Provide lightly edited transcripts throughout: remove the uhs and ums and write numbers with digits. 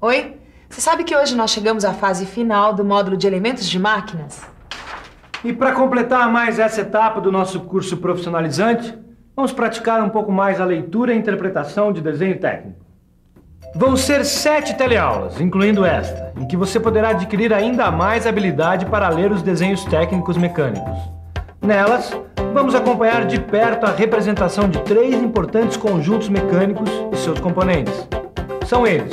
Oi? Você sabe que hoje nós chegamos à fase final do módulo de elementos de máquinas? E para completar mais essa etapa do nosso curso profissionalizante, vamos praticar um pouco mais a leitura e interpretação de desenho técnico. Vão ser 7 teleaulas, incluindo esta, em que você poderá adquirir ainda mais habilidade para ler os desenhos técnicos mecânicos. Nelas, vamos acompanhar de perto a representação de 3 importantes conjuntos mecânicos e seus componentes. São eles: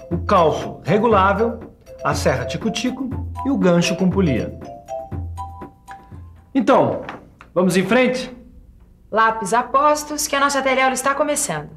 o calço regulável, a serra tico-tico e o gancho com polia. Então, vamos em frente? Lápis a postos, que a nossa teleaula está começando.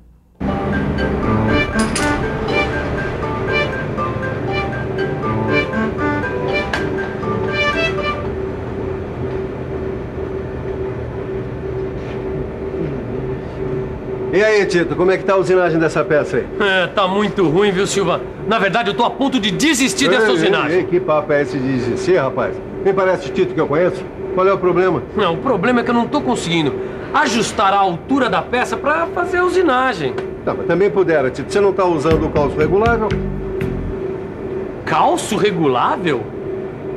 E aí, Tito, como é que tá a usinagem dessa peça aí? Tá muito ruim, viu, Silva? Na verdade, eu tô a ponto de desistir dessa usinagem. Ei, que papo é esse de desistir, rapaz? Me parece o Tito que eu conheço. Qual é o problema? Não, o problema é que eu não tô conseguindo ajustar a altura da peça pra fazer a usinagem. Tá, mas também pudera, Tito. Você não tá usando o calço regulável? Calço regulável?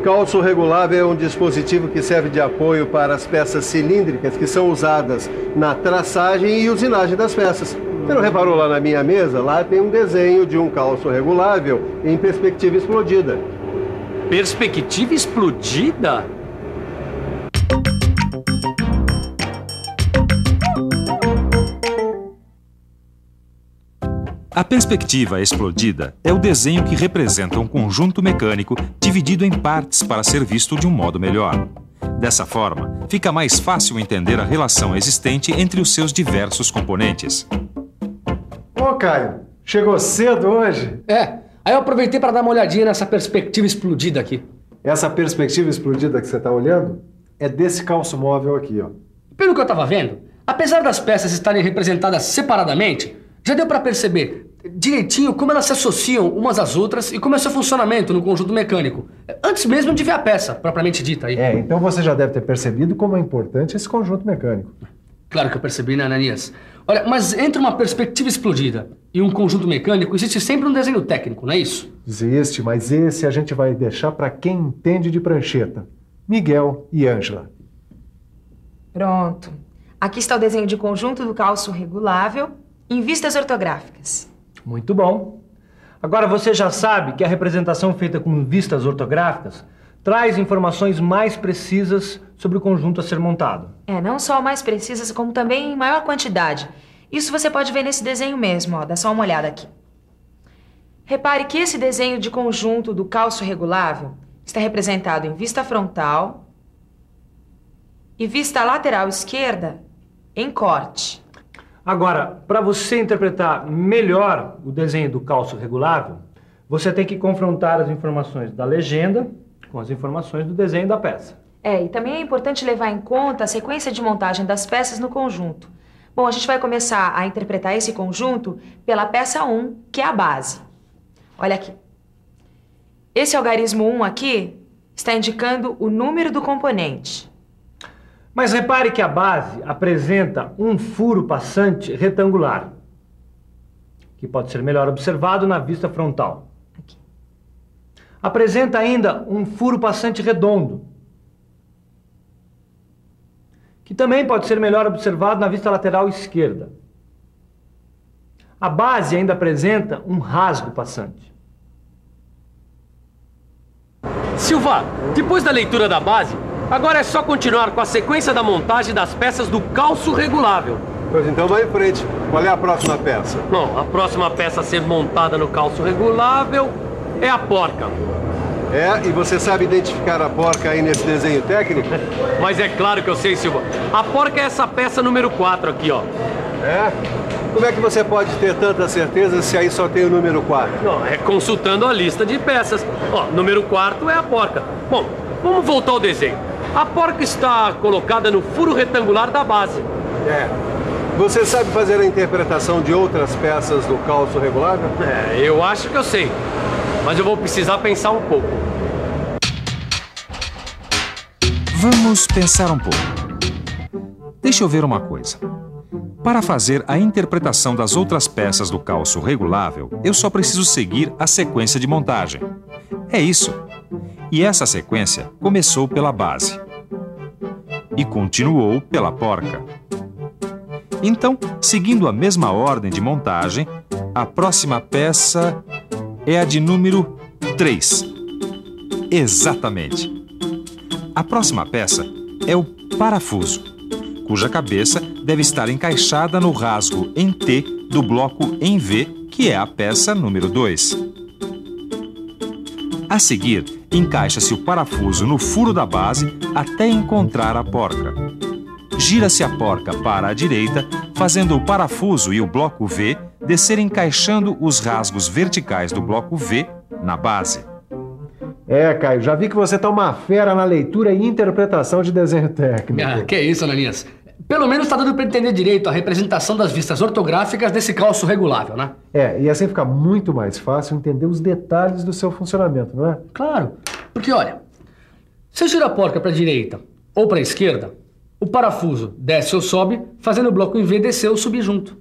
Calço regulável é um dispositivo que serve de apoio para as peças cilíndricas que são usadas na traçagem e usinagem das peças. Você não reparou lá na minha mesa? Lá tem um desenho de um calço regulável em perspectiva explodida. Perspectiva explodida? A perspectiva explodida é o desenho que representa um conjunto mecânico dividido em partes para ser visto de um modo melhor. Dessa forma, fica mais fácil entender a relação existente entre os seus diversos componentes. Ô, Caio, chegou cedo hoje? Aí eu aproveitei para dar uma olhadinha nessa perspectiva explodida aqui. Essa perspectiva explodida que você está olhando é desse calço móvel aqui, ó. Pelo que eu estava vendo, apesar das peças estarem representadas separadamente, já deu para perceber direitinho como elas se associam umas às outras e como é seu funcionamento no conjunto mecânico, antes mesmo de ver a peça, propriamente dita aí. Então você já deve ter percebido como é importante esse conjunto mecânico. Claro que eu percebi, né, Ananias? Olha, mas entre uma perspectiva explodida e um conjunto mecânico, existe sempre um desenho técnico, não é isso? Existe, mas esse a gente vai deixar para quem entende de prancheta. Miguel e Ângela. Pronto. Aqui está o desenho de conjunto do calço regulável em vistas ortográficas. Muito bom. Agora você já sabe que a representação feita com vistas ortográficas traz informações mais precisas sobre o conjunto a ser montado. Não só mais precisas, como também em maior quantidade. Isso você pode ver nesse desenho mesmo, ó. Dá só uma olhada aqui. Repare que esse desenho de conjunto do calço regulável está representado em vista frontal e vista lateral esquerda em corte. Agora, para você interpretar melhor o desenho do calço regulável, você tem que confrontar as informações da legenda com as informações do desenho da peça. E também é importante levar em conta a sequência de montagem das peças no conjunto. Bom, a gente vai começar a interpretar esse conjunto pela peça 1, que é a base. Olha aqui. Esse algarismo 1 aqui está indicando o número do componente. Mas repare que a base apresenta um furo passante retangular, que pode ser melhor observado na vista frontal. Aqui. Apresenta ainda um furo passante redondo, que também pode ser melhor observado na vista lateral esquerda. A base ainda apresenta um rasgo passante. Silva, depois da leitura da base, agora é só continuar com a sequência da montagem das peças do calço regulável. Pois então vai em frente. Qual é a próxima peça? Bom, a próxima peça a ser montada no calço regulável é a porca. E você sabe identificar a porca aí nesse desenho técnico? Mas é claro que eu sei, Silva. A porca é essa peça número 4 aqui, ó. Como é que você pode ter tanta certeza se aí só tem o número 4? Não, é consultando a lista de peças. Ó, número 4 é a porca. Bom, vamos voltar ao desenho. A porca está colocada no furo retangular da base. Você sabe fazer a interpretação de outras peças do calço regulável? Eu acho que eu sei. Mas eu vou precisar pensar um pouco. Vamos pensar um pouco. Deixa eu ver uma coisa. Para fazer a interpretação das outras peças do calço regulável, eu só preciso seguir a sequência de montagem. É isso. E essa sequência começou pela base e continuou pela porca. Então, seguindo a mesma ordem de montagem, a próxima peça é a de número 3. Exatamente. A próxima peça é o parafuso, cuja cabeça deve estar encaixada no rasgo em T do bloco em V, que é a peça número 2. A seguir, encaixa-se o parafuso no furo da base até encontrar a porca. Gira-se a porca para a direita, fazendo o parafuso e o bloco V descer encaixando os rasgos verticais do bloco V na base. Caio, já vi que você tá uma fera na leitura e interpretação de desenho técnico. Que isso, Ananias. Pelo menos tá dando para entender direito a representação das vistas ortográficas desse calço regulável, né? E assim fica muito mais fácil entender os detalhes do seu funcionamento, não é? Claro, porque olha, se eu giro a porca para a direita ou para a esquerda, o parafuso desce ou sobe, fazendo o bloco em V descer ou subir junto.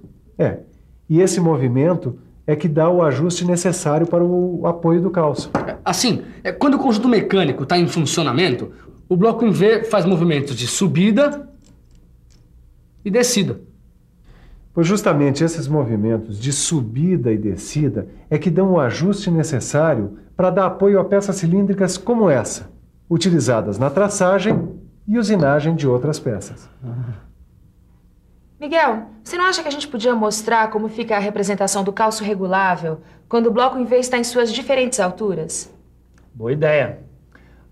E esse movimento é que dá o ajuste necessário para o apoio do calço. Assim, quando o conjunto mecânico está em funcionamento, o bloco em V faz movimentos de subida e descida. Pois justamente esses movimentos de subida e descida é que dão o ajuste necessário para dar apoio a peças cilíndricas como essa, utilizadas na traçagem e usinagem de outras peças. Miguel, você não acha que a gente podia mostrar como fica a representação do calço regulável quando o bloco em V está em suas diferentes alturas? Boa ideia.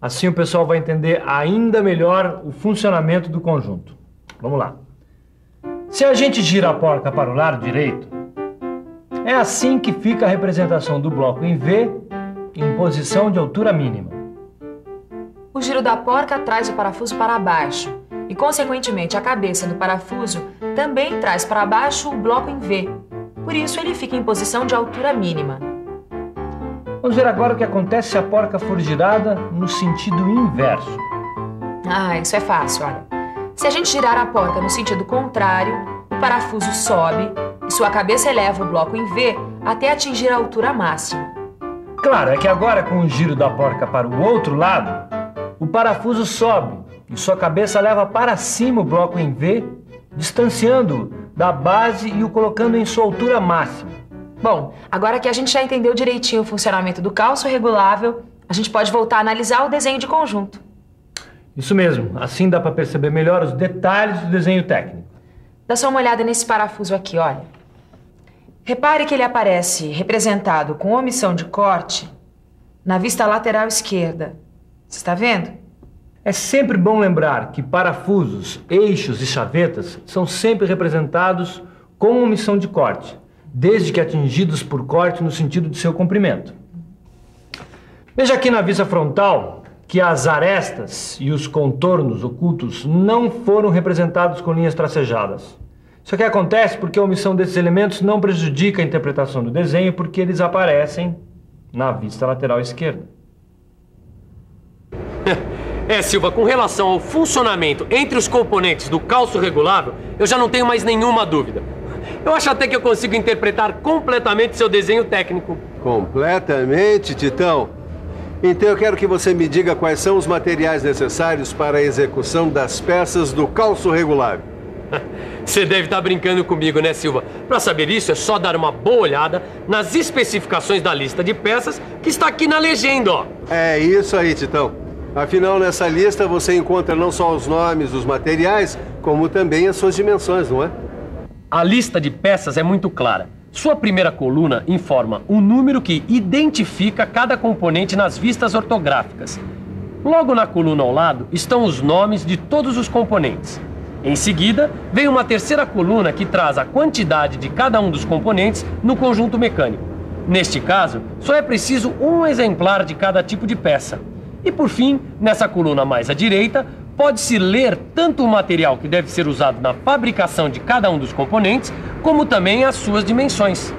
Assim o pessoal vai entender ainda melhor o funcionamento do conjunto. Vamos lá. Se a gente gira a porca para o lado direito, é assim que fica a representação do bloco em V em posição de altura mínima. O giro da porca traz o parafuso para baixo e, consequentemente, a cabeça do parafuso também traz para baixo o bloco em V. Por isso, ele fica em posição de altura mínima. Vamos ver agora o que acontece se a porca for girada no sentido inverso. Isso é fácil, olha. Se a gente girar a porca no sentido contrário, o parafuso sobe e sua cabeça eleva o bloco em V até atingir a altura máxima. Claro, é que agora com o giro da porca para o outro lado, o parafuso sobe e sua cabeça leva para cima o bloco em V, distanciando-o da base e o colocando em sua altura máxima. Bom, agora que a gente já entendeu direitinho o funcionamento do calço regulável, a gente pode voltar a analisar o desenho de conjunto. Isso mesmo, assim dá para perceber melhor os detalhes do desenho técnico. Dá só uma olhada nesse parafuso aqui, olha. Repare que ele aparece representado com omissão de corte na vista lateral esquerda. Você está vendo? É sempre bom lembrar que parafusos, eixos e chavetas são sempre representados com omissão de corte, desde que atingidos por corte no sentido de seu comprimento. Veja aqui na vista frontal que as arestas e os contornos ocultos não foram representados com linhas tracejadas. Isso aqui acontece porque a omissão desses elementos não prejudica a interpretação do desenho, porque eles aparecem na vista lateral esquerda. Silva, com relação ao funcionamento entre os componentes do calço regulável, eu já não tenho mais nenhuma dúvida. Eu acho até que eu consigo interpretar completamente seu desenho técnico. Completamente, Titão? Então eu quero que você me diga quais são os materiais necessários para a execução das peças do calço regulável. Você deve estar brincando comigo, né, Silva? Para saber isso, é só dar uma boa olhada nas especificações da lista de peças que está aqui na legenda, ó. É isso aí, Titão. Afinal, nessa lista você encontra não só os nomes dos materiais, como também as suas dimensões, não é? A lista de peças é muito clara. Sua primeira coluna informa o número que identifica cada componente nas vistas ortográficas. Logo na coluna ao lado estão os nomes de todos os componentes. Em seguida, vem uma terceira coluna que traz a quantidade de cada um dos componentes no conjunto mecânico. Neste caso, só é preciso um exemplar de cada tipo de peça. E por fim, nessa coluna mais à direita, pode-se ler tanto o material que deve ser usado na fabricação de cada um dos componentes, como também as suas dimensões.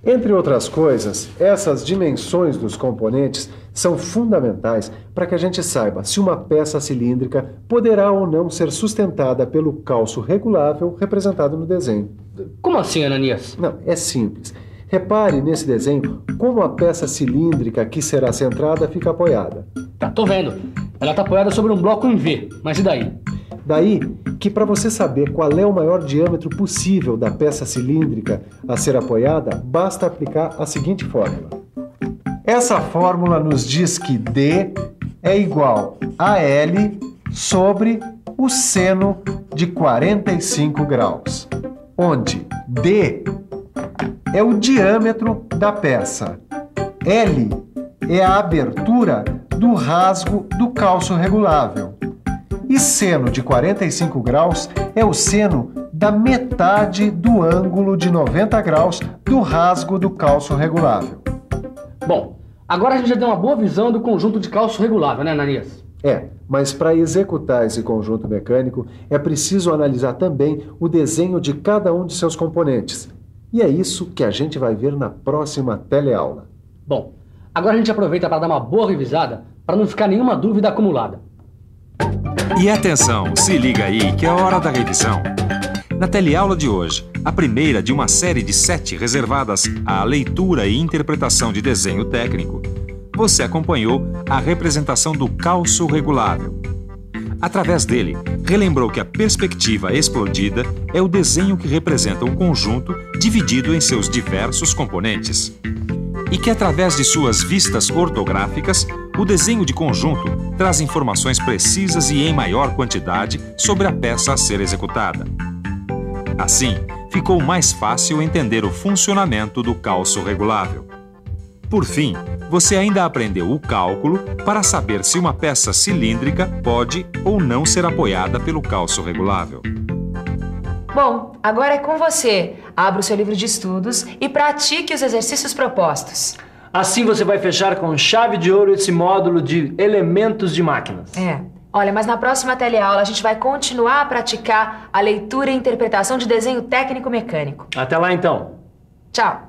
Entre outras coisas, essas dimensões dos componentes são fundamentais para que a gente saiba se uma peça cilíndrica poderá ou não ser sustentada pelo calço regulável representado no desenho. Como assim, Ananias? Não, é simples. Repare nesse desenho como a peça cilíndrica que será centrada fica apoiada. Tá, tô vendo. Ela tá apoiada sobre um bloco em V, mas e daí? Daí que para você saber qual é o maior diâmetro possível da peça cilíndrica a ser apoiada, basta aplicar a seguinte fórmula. Essa fórmula nos diz que D é igual a L sobre o seno de 45 graus, onde D é o diâmetro da peça, L é a abertura do rasgo do calço regulável e seno de 45 graus é o seno da metade do ângulo de 90 graus do rasgo do calço regulável. Bom, agora a gente já deu uma boa visão do conjunto de calço regulável, né, Ananias? Mas para executar esse conjunto mecânico é preciso analisar também o desenho de cada um de seus componentes. E é isso que a gente vai ver na próxima teleaula. Bom, agora a gente aproveita para dar uma boa revisada para não ficar nenhuma dúvida acumulada. E atenção, se liga aí que é hora da revisão. Na teleaula de hoje, a primeira de uma série de 7 reservadas à leitura e interpretação de desenho técnico, você acompanhou a representação do calço regulável. Através dele, relembrou que a perspectiva explodida é o desenho que representa um conjunto dividido em seus diversos componentes. E que através de suas vistas ortográficas, o desenho de conjunto traz informações precisas e em maior quantidade sobre a peça a ser executada. Assim, ficou mais fácil entender o funcionamento do calço regulável. Por fim, você ainda aprendeu o cálculo para saber se uma peça cilíndrica pode ou não ser apoiada pelo calço regulável. Bom, agora é com você. Abra o seu livro de estudos e pratique os exercícios propostos. Assim você vai fechar com chave de ouro esse módulo de elementos de máquinas. Olha, mas na próxima teleaula a gente vai continuar a praticar a leitura e interpretação de desenho técnico mecânico. Até lá então. Tchau.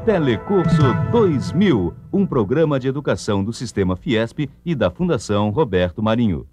Telecurso 2000, um programa de educação do Sistema Fiesp e da Fundação Roberto Marinho.